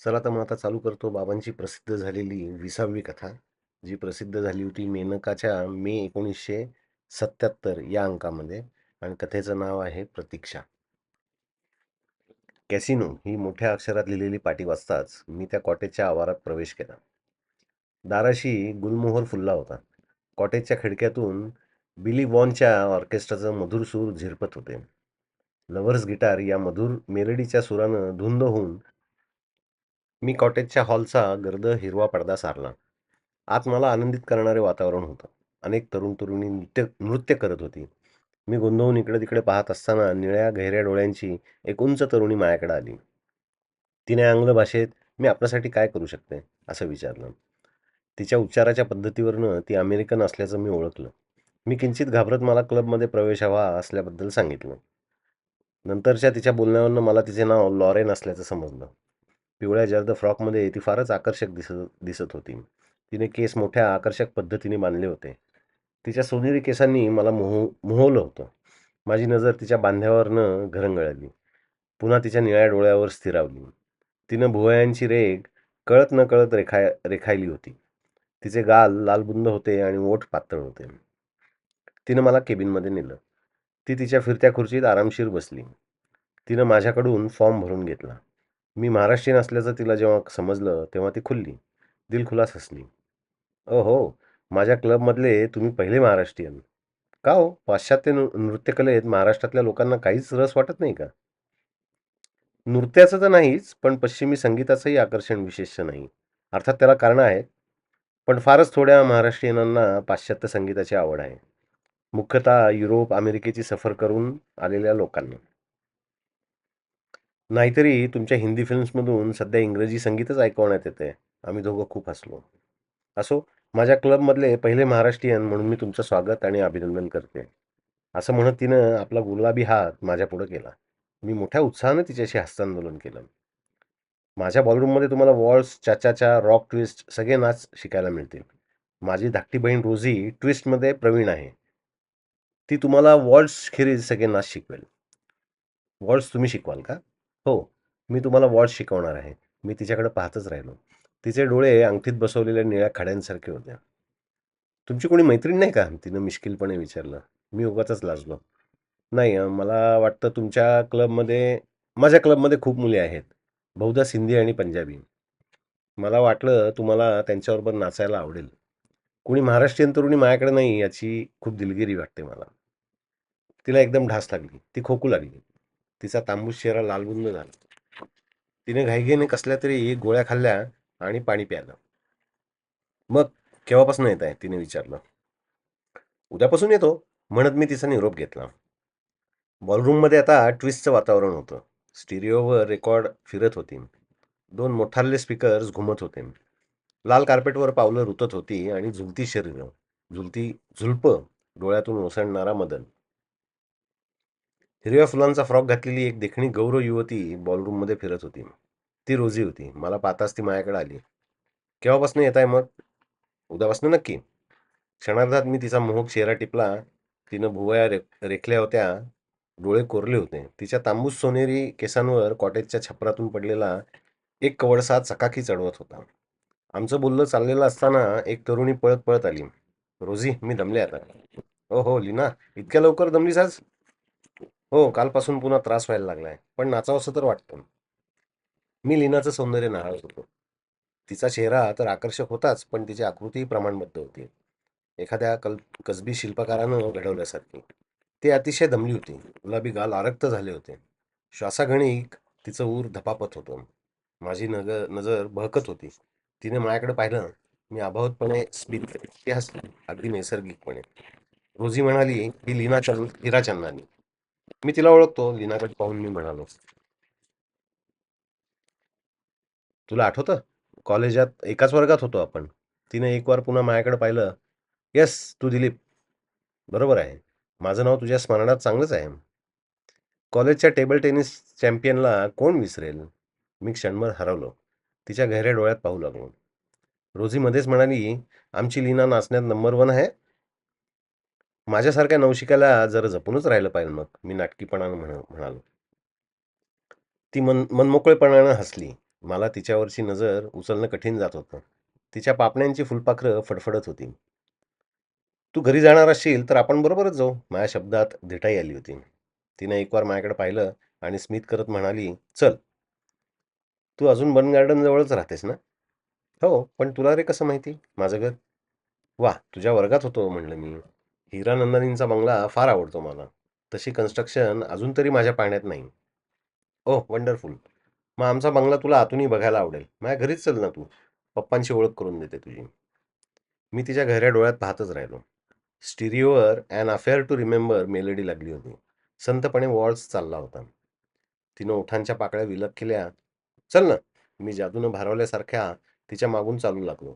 चला तर मग आता चालू करतो बाबांची प्रसिद्ध झालेली 20वी कथा, जी प्रसिद्ध झाली होती मेनकाच्या मे 1977 या अंकामध्ये. आणि कथेचं नाव आहे प्रतीक्षा. कॅसिनो ही मोठ्या अक्षरात लिहिलेली पाटी वाचताच मी त्या कॉटेजच्या आवारात प्रवेश केला. दाराशी गुलमोहर फुलला होता. कॉटेजच्या खिडक्यातून बिली वॉनच्या ऑर्केस्ट्राचं मधुर सूर झिरपत होते. लव्हर्स गिटार या मधुर मेलडीच्या सुरानं धुंद होऊन मी कॉटेजच्या हॉलचा गर्द हिरवा पडदा सारला. आत मला आनंदित करणारे वातावरण होतं. अनेक तरुण-तरुणी नृत्य करत होती. मी गोंधळून इकडे-तिकडे पाहत असताना निळ्या गहिऱ्या डोळ्यांची एक उंच तरुणी माझ्याकडे आली. तिने आंग्ल भाषेत "मी आपल्यासाठी काय करू शकते?" असं विचारलं. तिच्या उच्चाराच्या पद्धतीवरनं ती अमेरिकन असल्याचं मी ओळखलं. मी किंचित घाबरत मला क्लबमध्ये प्रवेश हवा असल्याबद्दल सांगितलं. नंतरच्या तिच्या बोलण्यावरनं मला तिचे नाव लॉरेन असल्याचं समजलं. पिवळ्या जर्द फ्रॉकमध्ये ती फारच आकर्षक दिसत दिसत होती. तिने केस मोठ्या आकर्षक पद्धतीने बांधले होते. तिच्या सोनेरी केसांनी मला मोहवलं होतं. माझी नजर तिच्या बांध्यावरनं घरंगळली. पुन्हा तिच्या निळ्या डोळ्यावर स्थिरावली. तिनं भुवयांची रेघ कळत-नकळत रेखायली होती. तिचे गाल लालबुंद होते आणि ओठ पातळ होते. तिनं मला केबिनमध्ये नेलं. ती तिच्या फिरत्या खुर्चीत आरामशीर बसली. तिनं माझ्याकडून फॉर्म भरून घेतला. मी महाराष्ट्रीयन असल्याचं तिला जेव्हा समजलं तेव्हा ती खुलली. दिलखुलास हसली. "ओहो! माझ्या क्लबमधले तुम्ही पहिले महाराष्ट्रीयन. का हो? पाश्चात्य नृत्यकलेत महाराष्ट्रातल्या लोकांना काहीच रस वाटत नाही का?" "नृत्याचं तर नाहीच, पण पश्चिमी संगीताचंही आकर्षण विशेष नाही. अर्थात त्याला कारणं आहेत. पण फारच थोड्या महाराष्ट्रीयनांना पाश्चात्य संगीताची आवड आहे. मुख्यतः युरोप, अमेरिकेची सफर करून आलेल्या लोकांना. नाहीतरी तुमच्या हिंदी फिल्म्समधून सध्या इंग्रजी संगीतच ऐकवण्यात येतंय." आम्ही दोघं खूप हसलो. "असो, माझ्या क्लबमधले पहिले महाराष्ट्रीयन म्हणून मी तुमचं स्वागत आणि अभिनंदन करते." असं म्हणत तिनं आपला गुलाबी हात माझ्यापुढं केला. मी मोठ्या उत्साहानं तिच्याशी हस्तांदोलन केलं. "माझ्या बॉलरूममध्ये तुम्हाला वॉल्स, चा-चा-चा, रॉक ट्विस्ट सगळे नाच शिकायला मिळतील. माझी धाकटी बहीण रोझी ट्विस्टमध्ये प्रवीण आहे. ती तुम्हाला वॉल्ट्झखेरीज सगळे नाच शिकवेल." "वॉल्ट्झ तुम्ही शिकवाल का?" "हो, मी तुम्हाला वॉल्ट्झ शिकवणार आहे." मी तिच्याकडे पाहतच राहिलो. तिचे डोळे अंगठीत बसवलेल्या निळ्या खड्यांसारखे होते. "तुमची कोणी मैत्रीण नाही का?" तिनं मिश्किलपणे विचारलं. मी उगाचच लाजलो. "नाही, मला वाटतं माझ्या क्लबमध्ये खूप मुली आहेत. बहुधा सिंधी आणि पंजाबी. मला वाटलं तुम्हाला त्यांच्याबरोबर नाचायला आवडेल. कोणी महाराष्ट्रीयन तरुणी माझ्याकडे नाही याची खूप दिलगिरी वाटते मला." तिला एकदम ढास लागली. ती खोकू लागली. तिचा तांबूस चेहरा लालबुंद झाला. तिने घाईघाईने कसल्या तरी गोळ्या खाल्ल्या आणि पाणी प्यायलं. "मग केव्हापासून येत आहे?" तिने विचारलं. "उद्यापासून येतो," म्हणत मी तिचा निरोप घेतला. बॉलरूममध्ये आता ट्विस्टचं वातावरण होतं. स्टिरिओवर रेकॉर्ड फिरत होती. 2 मोठाले स्पीकर्स घुमत होते. लाल कार्पेटवर पावलं रुतत होती आणि झुलती शरीरं, झुलपं डोळ्यातून ओसंडणारा मदन. हिरव्या फुलांचा फ्रॉक घातलेली एक देखणी गौर युवती बॉलरूममध्ये फिरत होती. ती रोजी होती. मला पाहताच ती माझ्याकडे आली. "केव्हापासून येत आहे मग?" "उद्यापासून नक्की." क्षणार्धात मी तिचा मोहक चेहरा टिपला. तिनं भुवया रेखल्या होत्या, डोळे कोरले होते. तिच्या तांबूस सोनेरी केसांवर कॉटेजच्या छपरातून पडलेला एक कवडसा चकाकी चढवत होता. आमचं बोलणं चाललेलं असताना एक तरुणी पळत पळत आली. "रोजी, मी दमले आता." "ओ हो, लीना, इतक्या लवकर दमलीस आज?" "हो, कालपासून पुन्हा त्रास व्हायला लागलाय. पण नाचावंसं तर वाटतं." मी लीनाचं सौंदर्य न्याहाळत होतो. तिचा चेहरा तर आकर्षक होताच, पण तिची आकृतीही प्रमाणबद्ध होती. एखाद्या कसबी शिल्पकारानं घडवल्यासारखी. ती अतिशय दमली होती. गुलाबी गाल आरक्त झाले होते. श्वासागणिक तिचं ऊर धपापत होतं. माझी नजर बहकत होती. तिने माझ्याकडे पाहिलं. मी अभावतपणे स्मित केले. ती हसली, अगदी नैसर्गिकपणे. रोजी म्हणाली, "ही हिरा चंदानी." मी तिला ओळखतो. लीनाकडे पाहून मी म्हणालो, "तुला आठवतं? कॉलेजात एकाच वर्गात होतो आपण." तिने एक वार पुन्हा माझ्याकडे पाहिलं. "येस, तू दिलीप. बरोबर आहे. माझं नाव तुझ्या स्मरणात चांगलंच आहे." कॉलेजच्या टेबल टेनिस चॅम्पियनला कोण विसरेल? मी क्षणभर हरवलो. तिच्या गहऱ्या डोळ्यात पाहू लागलो. रोजी मध्येच म्हणाली, "आमची लीना नाचण्यात नंबर 1 आहे." माझ्यासारख्या नवशिक्याला जरा जपूनच राहिलं पाहिजे मग, मी नाटकीपणानं म्हणालो. ती मनमोकळेपणानं हसली. मला तिच्यावरची नजर उचलणं कठीण जात होतं. तिच्या पापण्यांची फुलपाखरं फडफडत होती. "तू घरी जाणार असशील तर आपण बरोबरच जाऊ." माझ्या शब्दात धिटाई आली होती. तिने एकवार माझ्याकडे पाहिलं आणि स्मित करत म्हणाली, "चल, तू अजून बन गार्डन जवळच राहतेस ना?" "हो, पण तुला रे कसं माहिती माझं घर?" "वाह! तुझ्या वर्गात होतो," म्हणलं मी. "हिरानंदानींचा बंगला फार आवडतो मला. तशी कन्स्ट्रक्शन अजून तरी माझ्या पाहण्यात नाही." "ओह! वंडरफुल. मग आमचा बंगला तुला आतूनही बघायला आवडेल. माझ्या घरीच चल ना तू. पप्पांची ओळख करून देते तुझी." मी तिच्या गहऱ्या डोळ्यात पाहतच राहिलो. स्टिरिओवर "an affair to remember" melody लागली होती. संथपणे वॉल्स चालला होता. तिनं ओठांच्या पाकळ्या विलग केल्या. "चल ना." मी जादूनं भारावल्यासारख्या तिच्या मागून चालू लागलो.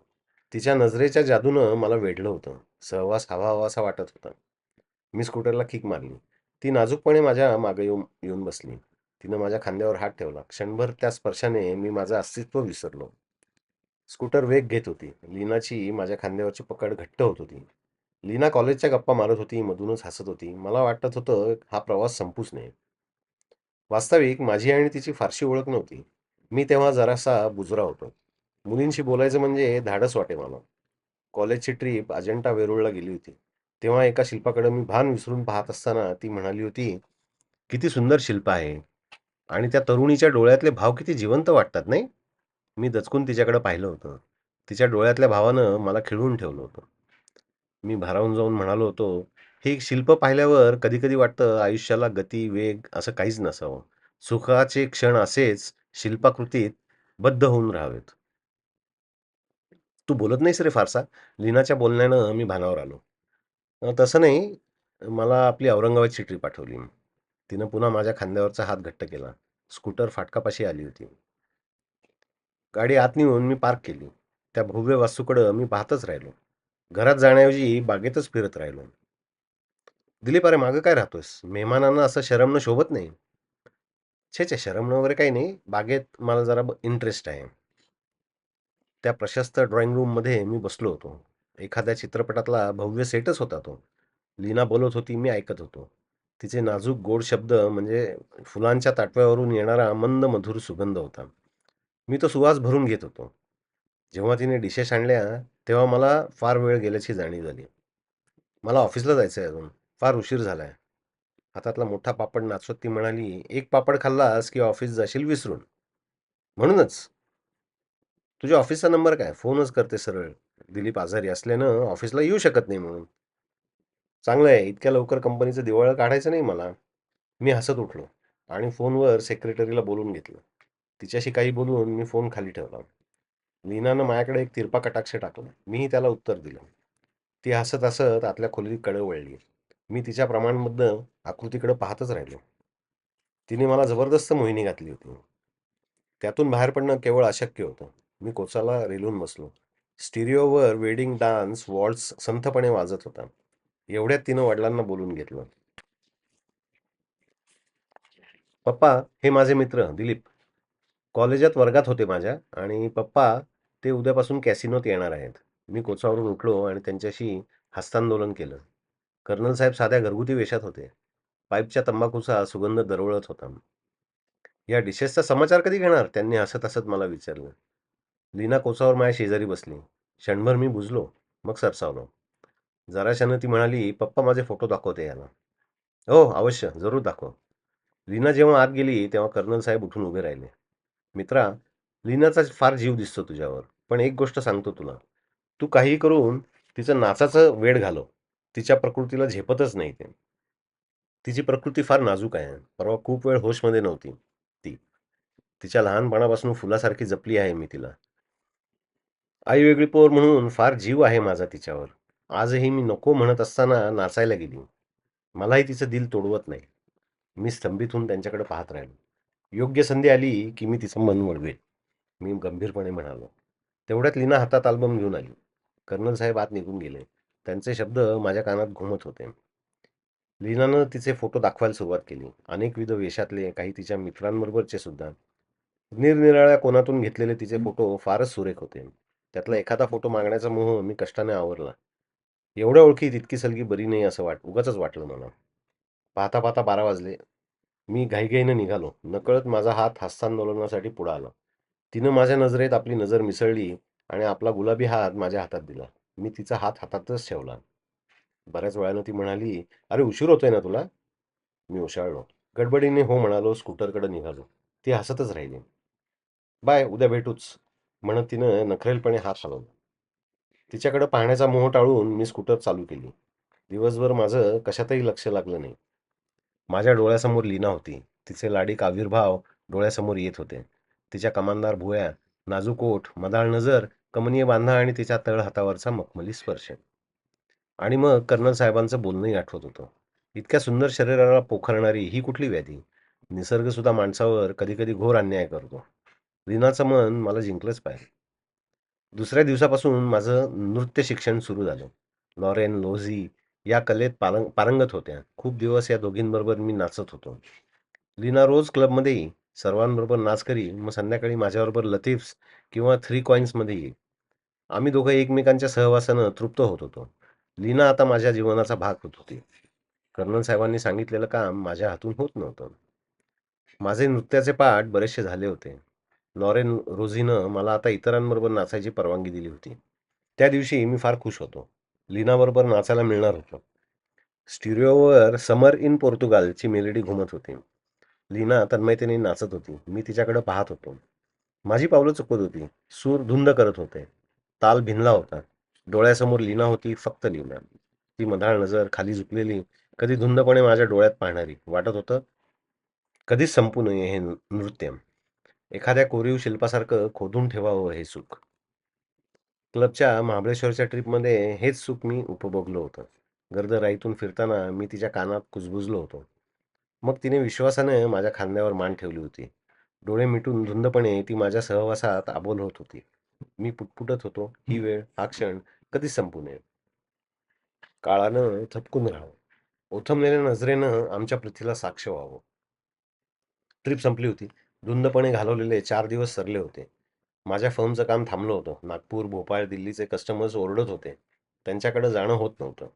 तिच्या नजरेच्या जादूनं मला वेढलं होतं. सहवास हवा-हवासा वाटत होता. मी स्कूटरला किक मारली. ती नाजूकपणे माझ्या मागे येऊन येऊन बसली. तिनं माझ्या खांद्यावर हात ठेवला. क्षणभर त्या स्पर्शाने मी माझं अस्तित्व विसरलो. स्कूटर वेग घेत होती. लीनाची माझ्या खांद्यावरची पकड घट्ट होत होती. लीना कॉलेजच्या गप्पा मारत होती, मधूनच हसत होती. मला वाटत होतं हा प्रवास संपूच नये. वास्तविक माझी आणि तिची फारशी ओळख नव्हती. मी तेव्हा जरासा बुजरा होतो. मुलींशी बोलायचं म्हणजे धाडस वाटे मला. कॉलेजची ट्रिप अजंठा वेरूळला गेली होती. तेव्हा एका शिल्पाकडे मी भान विसरून पाहत असताना ती म्हणाली होती, "किती सुंदर शिल्प आहे." आणि त्या तरुणीच्या डोळ्यातले भाव किती जिवंत वाटतात नाही? मी दचकून तिच्याकडे पाहिलं होतं. तिच्या डोळ्यातल्या भावानं मला खिळवून ठेवलं होतं. मी भारावून जाऊन म्हणालो होतो, "हे एक शिल्प पाहिल्यावर कधी-कधी वाटतं आयुष्याला गती, वेग असं काहीच नसावं. सुखाचे क्षण असेच शिल्पाकृतीत बद्ध होऊन राहावेत." "तू बोलत नाहीस रे फारसा." लीनाच्या बोलण्यानं मी भानावर आलो. "तसं नाही, मला आपली औरंगाबादची ट्रिप आठवली." तिनं पुन्हा माझ्या खांद्यावरचा हात घट्ट केला. स्कूटर फाटकापाशी आली होती. गाडी आत नेऊन मी पार्क केली. त्या भव्य वास्तूकडं मी पाहतच राहिलो. घरात जाण्याऐवजी बागेतच फिरत राहिलो. "दिलीप, अरे मागं काय राहतोयस? मेहमानांना असं शरमणं शोभत नाही." "छे छे, शरमणं वगैरे काही नाही. बागेत मला जरा इंटरेस्ट आहे." त्या प्रशस्त ड्रॉइंग रूममध्ये मी बसलो होतो. एखाद्या चित्रपटातला भव्य सेटच होता तो. लीना बोलत होती, मी ऐकत होतो. तिचे नाजूक गोड शब्द म्हणजे फुलांच्या ताटव्यावरून येणारा मंद मधुर सुगंध होता. मी तो सुवास भरून घेत होतो. जेव्हा तिने डिशेस आणल्या, तेव्हा मला फार वेळ गेल्याची जाणीव झाली. "मला ऑफिसला जायचं आहे अजून. फार उशीर झालाय." हातातला मोठा पापड नाचवत ती म्हणाली, "एक पापड खाल्लास की ऑफिस जाशील विसरून. म्हणूनच तुझ्या ऑफिसचा नंबर काय? फोनच करते सरळ. दिलीप आजारी असल्यानं ऑफिसला येऊ शकत नाही म्हणून." "चांगलं आहे. इतक्या लवकर कंपनीचं दिवाळं काढायचं नाही मला." मी हसत उठलो आणि फोनवर सेक्रेटरीला बोलवून घेतलं. तिच्याशी काही बोलून मी फोन खाली ठेवला. लीनानं माझ्याकडे एक तिरपा कटाक्ष टाकला. मीही त्याला उत्तर दिलं. ती हसत-हसत आतल्या खोलीकडे वळली. मी तिच्या प्रमाणबद्ध आकृतीकडे पाहतच राहिलो. तिने मला जबरदस्त मोहिनी घातली होती. त्यातून बाहेर पडणं केवळ अशक्य होतं. मी कोचाला रेलून बसलो. स्टिरिओवर वेडिंग डान्स वॉल्ट्झ संथपणे वाजत होता. एवढ्यात तिनं वडिलांना बोलवून घेतलं. "पप्पा, हे माझे मित्र दिलीप. कॉलेजात वर्गात होते माझ्या आणि पप्पा ते उद्यापासून कॅसिनोत येणार आहेत." मी कोचावरून उठलो आणि त्यांच्याशी हस्तांदोलन केलं. कर्नल साहेब साध्या घरगुती वेशात होते. पाईपच्या तंबाखूचा सुगंध दरवळत होता. "या डिशेसचा समाचार कधी घेणार?" त्यांनी हसत-हसत मला विचारलं. लीना कोचावर माझ्या शेजारी बसली. क्षणभर मी बुजलो. मग सरसावलो. जराशानं ती म्हणाली, "पप्पा माझे फोटो दाखवते याला." "हो, अवश्य. जरूर दाखव." लीना जेव्हा आत गेली, तेव्हा कर्नल साहेब उठून उभे राहिले. "मित्रा, लीनाचा फार जीव दिसतो तुझ्यावर. पण एक गोष्ट सांगतो तुला. तू काहीही करून तिचं नाचाचं वेड घालव. तिच्या प्रकृतीला झेपतच नाही ते. तिची प्रकृती फार नाजूक आहे. परवा खूप वेळ होशमध्ये नव्हती ती. तिच्या लहानपणापासून फुलासारखी जपली आहे मी तिला. आई वेगळी पोर म्हणून फार जीव आहे माझा तिच्यावर. आजही मी नको म्हणत असताना नाचायला गेली. मलाही तिचं दिल तोडवत नाही." मी स्तंभित होऊन त्यांच्याकडे पाहत राहिलो. "योग्य संधी आली की मी तिचं मन वळवेन." मी गंभीरपणे म्हणालो. तेवढ्यात लीना हातात अल्बम घेऊन आली. कर्नल साहेब आत निघून गेले. त्यांचे शब्द माझ्या कानात घुमत होते. लीनानं तिचे फोटो दाखवायला सुरुवात केली. अनेकविध वेशातले, काही तिच्या मित्रांबरोबरचे सुद्धा. निरनिराळ्या कोनातून घेतलेले तिचे फोटो फारच सुरेख होते. त्यातला एखादा फोटो मागण्याचा मोह मी कष्टाने आवरला. एवढ्या ओळखीत इतकी सलगी बरी नाही असं उगाचच वाटलं मला. पाहता पाहता 12 वाजले. मी घाईघाईनं निघालो. नकळत माझा हात हस्तांदोलनासाठी पुढे आला. तिनं माझ्या नजरेत आपली नजर मिसळली आणि आपला गुलाबी हात माझ्या हातात दिला. मी तिचा हात हातातच ठेवला. बऱ्याच वेळानं ती म्हणाली, "अरे उशीर होतोय ना तुला?" मी ओशाळलो. गडबडीने हो म्हणालो, स्कूटरकडे निघालो. ती हसतच राहिली. "बाय, उद्या भेटूच," म्हणत तिनं नखरेलपणे हात हलवला. तिच्याकडे पाहण्याचा मोह टाळून मी स्कूटर चालू केली. दिवसभर माझं कशातही लक्ष लागलं नाही. माझ्या डोळ्यासमोर लीना होती. तिचे लाडिक आविर्भाव डोळ्यासमोर येत होते. तिच्या कमानदार भुवया, नाजूक ओठ, मदाळ नजर, कमनीय बांधा आणि तिच्या तळहातावरचा मखमली स्पर्श. आणि मग कर्नल साहेबांचं बोलणंही आठवत होतं. इतक्या सुंदर शरीराला पोखरणारी ही कुठली व्याधी? निसर्ग सुद्धा माणसावर कधी-कधी घोर अन्याय करतो. लीनाचं मन मला जिंकलंच पाहिजे. दुसऱ्या दिवसापासून माझं नृत्य शिक्षण सुरू झालं. लॉरेन, लोझी या कलेत पारंगत होत्या. खूप दिवस या दोघींबरोबर मी नाचत होतो. लीना रोज क्लबमध्ये येई. सर्वांबरोबर नाच करी. मग संध्याकाळी माझ्याबरोबर लतीफ्स किंवा थ्री कॉइन्समध्ये येई. आम्ही दोघं एकमेकांच्या सहवासानं तृप्त होत होतो. लीना आता माझ्या जीवनाचा भाग होत होती. कर्नल साहेबांनी सांगितलेलं काम माझ्या हातून होत नव्हतं. माझे नृत्याचे पाठ बरेचसे झाले होते. लॉरेन रोझीनं मला आता इतरांबरोबर नाचायची परवानगी दिली होती. त्या दिवशी मी फार खुश होतो. लीनाबरोबर नाचायला मिळणार होतं. स्टिरिओवर समर इन पोर्तुगालची मेलडी घुमत होती. लीना तन्मयतेने नाचत होती. मी तिच्याकडे पाहत होतो. माझी पावलं चुकत होती. सूर धुंद करत होते. ताल भिनला होता. डोळ्यासमोर लीना होती, फक्त लीना. ती मधाळ नजर खाली झुकलेली, कधी धुंदपणे माझ्या डोळ्यात पाहणारी. वाटत होतं, कधीच संपू नये हे नृत्य. एखाद्या कोरीव शिल्पासारखं खोदून ठेवावं हे सुख. क्लबच्या महाबळेश्वरच्या ट्रिपमध्ये हेच सुख मी उपभोगलं होतं. गर्द राईतून फिरताना मी तिच्या कानात कुजबुजलो होतो. मग तिने विश्वासाने माझ्या खांद्यावर मान ठेवली होती. डोळे मिटून धुंदपणे ती माझ्या सहवासात आबोल होत होती. मी पुटपुटत होतो, ही वेळ, हा क्षण कधीच संपू नये. काळानं थपकून राहावं. ओथंबलेल्या नजरेनं आमच्या पृथ्वीला साक्ष व्हावं. ट्रिप संपली होती. धुंदपणे घालवलेले 4 दिवस सरले होते. माझ्या फर्मचं काम थांबलं होतं. नागपूर, भोपाळ, दिल्लीचे कस्टमर्स ओरडत होते. त्यांच्याकडे जाणं होत नव्हतं.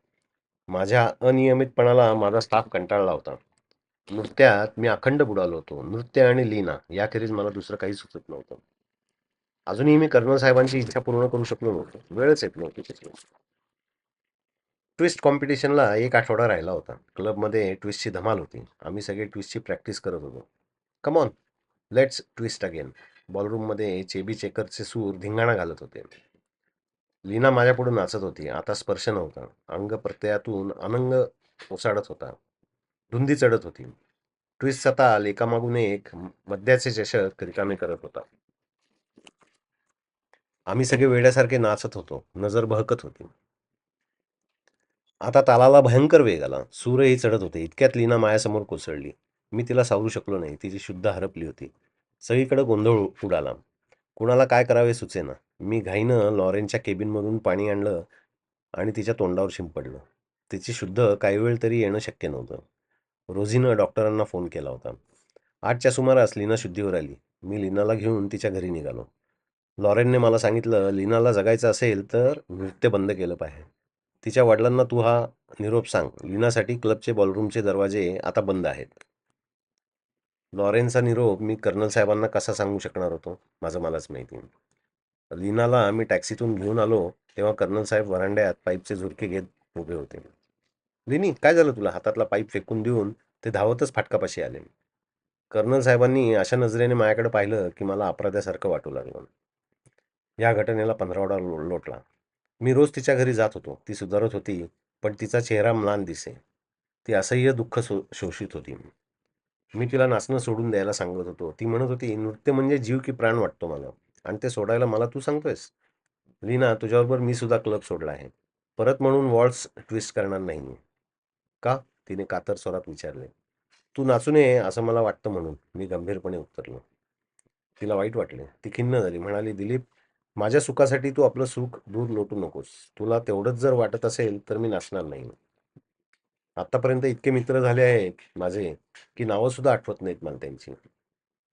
माझ्या अनियमितपणाला माझा स्टाफ कंटाळला होता. नृत्यात मी अखंड बुडालो होतो. नृत्य आणि लीना याखेरीज मला दुसरं काही सुचत नव्हतं. अजूनही मी कर्नल साहेबांची इच्छा पूर्ण करू शकलो नव्हतो. वेळच येत नव्हती त्याची. ट्विस्ट कॉम्पिटिशनला एक आठवडा राहिला होता. क्लबमध्ये ट्विस्टची धमाल होती. आम्ही सगळे ट्विस्टची प्रॅक्टिस करत होतो. Come on, let's twist again. बॉलरूममध्ये चेबी चेकरचे सूर धिंगाणा घालत होते. लीना माझ्यापुढे नाचत होती. आता स्पर्श नव्हता. अंग प्रत्ययातून अनंग ओसाडत होता. धुंदी चढत होती. ट्विस्टचा ताल एकामागून एक मद्याचे चषक रिकामे करत होता. आम्ही सगळे वेड्यासारखे नाचत होतो. नजर बहकत होती. आता तालाला भयंकर वेग आला. सूरही चढत होते. इतक्यात लीना माझ्यासमोर कोसळली. मी तिला सावरू शकलो नाही. तिची शुद्ध हरपली होती. सगळीकडे गोंधळ उडाला. कुणाला काय करावे सुचेना. मी घाईनं लॉरेनच्या केबिनमधून पाणी आणलं आणि तिच्या तोंडावर शिंपडलं. तिची शुद्ध काही वेळ तरी येणं शक्य नव्हतं. रोझीनं डॉक्टरांना फोन केला होता. 8च्या सुमारास लीना शुद्धीवर आली. मी लीनाला घेऊन तिच्या घरी निघालो. लॉरेनने मला सांगितलं, लीनाला जगायचं असेल तर नृत्य बंद केलं पाहिजे. तिच्या वडिलांना तू हा निरोप सांग. लीनासाठी क्लबचे बॉलरूमचे दरवाजे आता बंद आहेत. लॉरेनचा निरोप मी कर्नल साहेबांना कसा सांगू शकणार होतो? माझं मलाच माहिती. लीनाला मी टॅक्सीतून घेऊन आलो तेव्हा कर्नल साहेब व्हरांड्यात पाईपचे झुरके घेत उभे होते. "लिनी, काय झालं तुला?" हातातला पाईप फेकून देऊन ते धावतच फाटकापाशी आले. कर्नल साहेबांनी अशा नजरेने माझ्याकडे पाहिलं की मला अपराध्यासारखं वाटू लागलं. या घटनेला 15 लोटला. मी रोज तिच्या घरी जात होतो. ती सुधारत होती, पण तिचा चेहरा म्लान दिसे. ती असह्य दुःख शोषित होती. मी तिला नाचणं सोडून द्यायला सांगत होतो. ती म्हणत होती, "नृत्य म्हणजे जीव की प्राण वाटतो मला आणि ते सोडायला मला तू सांगतोयस?" "लीना, तुझ्याबरोबर मी सुद्धा क्लब सोडला आहे. परत म्हणून वॉल्ट्ज ट्विस्ट करणार नाही मी." "का?" तिने कातर स्वरात विचारले. "तू नाचू नये असं मला वाटतं म्हणून," मी गंभीरपणे उत्तरलो. तिला वाईट वाटले. ती खिन्न झाली. म्हणाली, "दिलीप, माझ्या सुखासाठी तू आपलं सुख दूर लोटू नकोस. तुला तेवढंच जर वाटत असेल तर मी नाचणार नाही." आतापर्यंत इतके मित्र झाले आहेत माझे, की नावं सुद्धा आठवत नाहीत मला त्यांची.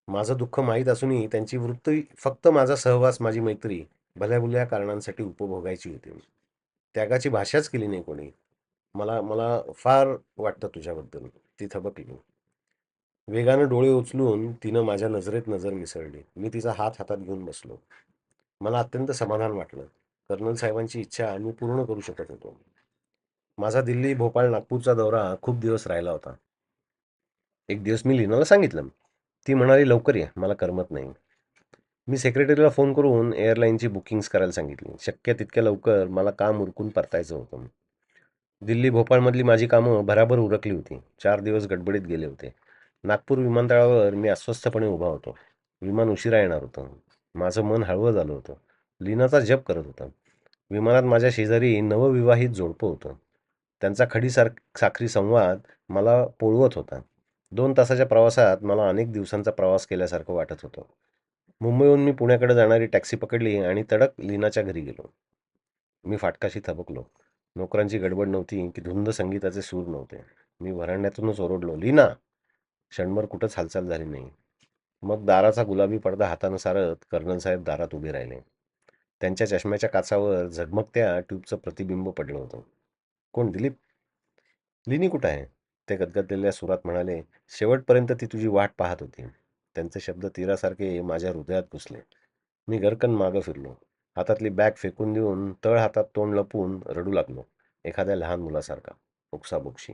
माझं दुःख माहीत असूनही त्यांची वृत्ती फक्त माझा सहवास, माझी मैत्री भल्याभुल्या कारणांसाठी उपभोगायची होती. त्यागाची भाषाच केली नाही कोणी. मला मला फार वाटतं तुझ्याबद्दल. ती थबकली. वेगानं डोळे उचलून तिनं माझ्या नजरेत नजर मिसळली. मी तिचा हात हातात घेऊन बसलो. मला अत्यंत समाधान वाटलं. कर्नल साहेबांची इच्छा मी पूर्ण करू शकत होतो. माझा दिल्ली, भोपाळ, नागपूरचा दौरा खूप दिवस राहिला होता. एक दिवस मी लीनाला सांगितलं. ती म्हणाली, "लवकर ये, मला करमत नाही." मी सेक्रेटरीला फोन करून एअरलाईनची बुकिंग्स करायला सांगितली. शक्य तितक्या लवकर मला काम उरकून परतायचं होतं. दिल्ली, भोपाळमधली माझी कामं भराभर उरकली होती. 4 दिवस गडबडीत गेले होते. नागपूर विमानतळावर मी अस्वस्थपणे उभा होतो. विमान उशिरा येणार होतं. माझं मन हळवं झालं होतं. लीनाचा जप करत होता. विमानात माझ्या शेजारी नवविवाहित जोडपं होतं. त्यांचा साखरी संवाद मला पोळवत होता. 2 तासाच्या प्रवासात मला अनेक दिवसांचा प्रवास केल्यासारखं वाटत होतं. मुंबईहून मी पुण्याकडे जाणारी टॅक्सी पकडली आणि तडक लीनाच्या घरी गेलो. मी फाटकाशी थबकलो. नोकरांची गडबड नव्हती की धुंद संगीताचे सूर नव्हते. मी व्हरांड्यातूनच ओरडलो, "लीना!" क्षणभर कुठंच हालचाल झाली नाही. मग दाराचा गुलाबी पडदा हातानं सारत कर्नलसाहेब दारात उभे राहिले. त्यांच्या चष्म्याच्या काचावर झगमगत्या ट्यूबचं प्रतिबिंब पडलं होतं. "कोण, दिलीप? लिनी कुठं आहे?" ते गदगदलेल्या सुरात म्हणाले, "शेवटपर्यंत ती तुझी वाट पाहत होती." त्यांचे शब्द तीरासारखे माझ्या हृदयात घुसले. मी गरकन मागं फिरलो. हातातली बॅग फेकून देऊन तळ हातात तोंड लपवून रडू लागलो. एखाद्या लहान मुलासारखा, ओक्साबोक्शी.